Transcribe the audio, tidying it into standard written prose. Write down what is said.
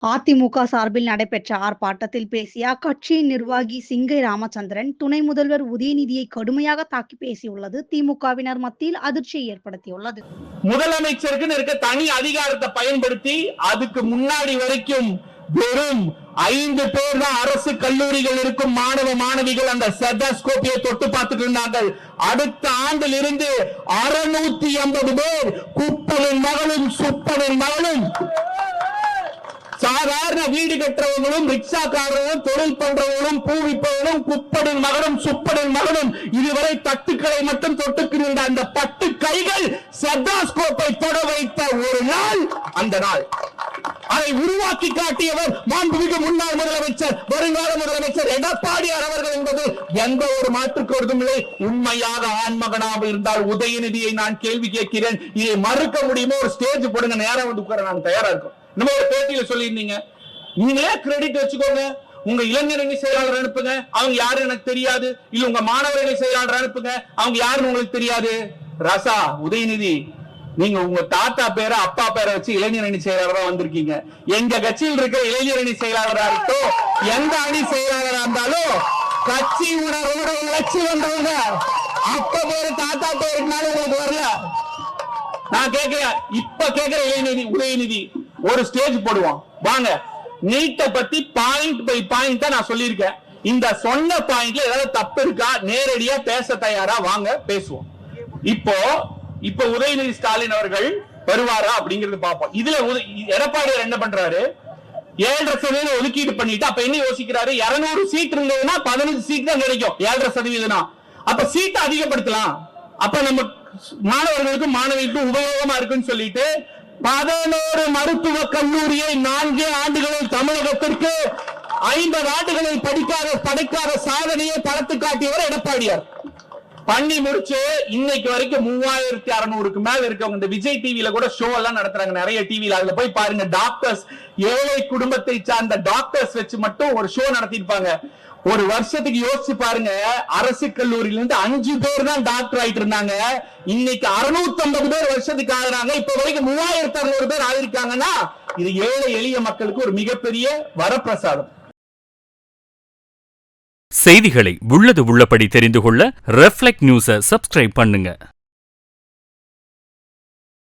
அதிமுக சார்பில் நடைபெற்ற ஆர்ப்பாட்டத்தில் பேசிய அக்கட்சியின் நிர்வாகி சிங்கை ராமச்சந்திரன், துணை முதல்வர் உதயநிதியை கடுமையாக தாக்கி பேசியுள்ளது திமுகவினர் மத்தியில் அதிர்ச்சியை ஏற்படுத்தியுள்ளது. முதலமைச்சருக்கு இருக்க தனி அதிகாரத்தை பயன்படுத்தி அதுக்கு முன்னாடி வரைக்கும் வெறும் 5 பேர் தான் அரசு கல்லூரிகள் இருக்கும் மாணவ மாணவிகள் அந்த ஸ்டெத்தஸ்கோப்பை தொட்டு பார்த்துட்டு இருந்தார்கள். அடுத்த ஆண்டில் இருந்து 650 பேர் குப்பனின் மகளும் சுப்பனின் மகளும் சாதாரண வீடு கட்டுறவங்களும் ரிக்ஷாக்காரர்களும் தொழில் பண்றவங்களும் பூவிப்பவர்களும் குப்பனின் மகனும் சுப்பனின் மகனும் இதுவரை தட்டுக்களை மட்டும் தொட்டுக்கின்ற அந்த 10 கைகள் ஸ்டெத்தஸ்கோப்பை தொட வைத்த ஒரு நாள் அந்த நாள். அதை உருவாக்கி காட்டியவர் மாண்புமிகு முன்னாள் முதலமைச்சர் வருங்கால முதலமைச்சர் எடப்பாடியார் அவர்கள் என்பது எந்த ஒரு மாற்று கருத்தும் இல்லை. உண்மையாக ஆண்மகனாக இருந்தால் உதயநிதியை நான் கேள்வி கேட்கிறேன். இதை மறுக்க முடியுமோ? ஒரு ஸ்டேஜ் போடுங்க, நேரம் வந்து உட்கார நான் தயாரா இருக்கும். நம்ம ஒரு பேட்டியில சொல்லியிருந்தீங்க, நீங்களே கிரெடிட் வச்சுக்கோங்க, உங்க இளைஞரணி செயலாளர் அனுப்புங்க, அவங்க யாரு எனக்கு தெரியாது. இல்ல உங்க மாணவர்கள் செயலாளர் அனுப்புங்க, அவங்க யாருன்னு உங்களுக்கு தெரியாது. ரசா உதயநிதி, நீங்க உங்க தாத்தா பேரை அப்பா பேரை வச்சு இளைஞரணி செயலாளரா வந்திருக்கீங்க. எங்க கட்சியில் இருக்கிற இளைஞரணி செயலாளரா இருக்கட்டும், எந்த அணி செயலாளரா இருந்தாலும் கட்சி உணர்வோட உழைச்சி வந்தவங்க. அப்ப பேரு தாத்தா பேருக்குனால உங்களுக்கு வரல. நான் கேட்கிறேன், இப்ப கேட்கிற இளைஞரணி உதயநிதி ஒரு ஸ்டேஜ் போடுவோம் வாங்க. நீட்டை பத்தி பாயிண்ட் பை பாயிண்ட் நான் சொல்லியிருக்கேன். இந்த சொன்ன பாயிண்ட்ல ஏதாவது தப்பு இருக்கா நேரடியா பேச தயாரா வாங்க பேசுவோம். இப்போ உதயநிதி ஸ்டாலின் அவர்கள் வருவாரா அப்படிங்கறது பார்ப்போம். இதுல எடப்பாடியார் என்ன பண்றாரு? 7.5% ஒதுக்கீடு பண்ணிட்டு அப்ப என்ன யோசிக்கிறாரு? 200 சீட் இருந்ததுன்னா 15 சீட் தான் கிடைக்கும். 7.5%. அப்ப சீட்டை அதிகப்படுத்தலாம், அப்ப நம்ம மாணவர்களுக்கும் மாணவிகளுக்கும் உபயோகமா இருக்குன்னு சொல்லிட்டு 11 மருத்துவ கல்லூரியை 4 ஆண்டுகளில் தமிழகத்திற்கு 50 ஆண்டுகளில் படைக்காத சாதனையை படத்து காட்டியவர் எடப்பாடியார். பண்ணி முடிச்சு இன்னைக்கு வரைக்கும் 3600க்கு மேல இருக்கவங்க இந்த விஜய் டிவில கூட ஷோ எல்லாம் நடத்துறாங்க, நிறைய டிவில. அதுல போய் பாருங்க, டாக்டர்ஸ், ஏழை குடும்பத்தை சார்ந்த டாக்டர்ஸ் வச்சு மட்டும் ஒரு ஷோ நடத்திருப்பாங்க. ஒரு வருஷத்துக்கு யோசிச்சு பாருங்க, அரசு கல்லூரியில இருந்து 5 பேர் தான் டாக்டர் ஆயிட்டு இருந்தாங்க. இன்னைக்கு 650 பேர் வருஷத்துக்கு ஆகுறாங்க. இப்ப வரைக்கும் 3600 பேர் ஆகிருக்காங்கன்னா இது ஏழை எளிய மக்களுக்கு ஒரு மிகப்பெரிய வரப்பிரசாதம். செய்திகளை உள்ளது உள்ளபடி தெரிந்து கொள்ள ரெஃப்ளெக்ட் நியூஸை சப்ஸ்கிரைப் பண்ணுங்க.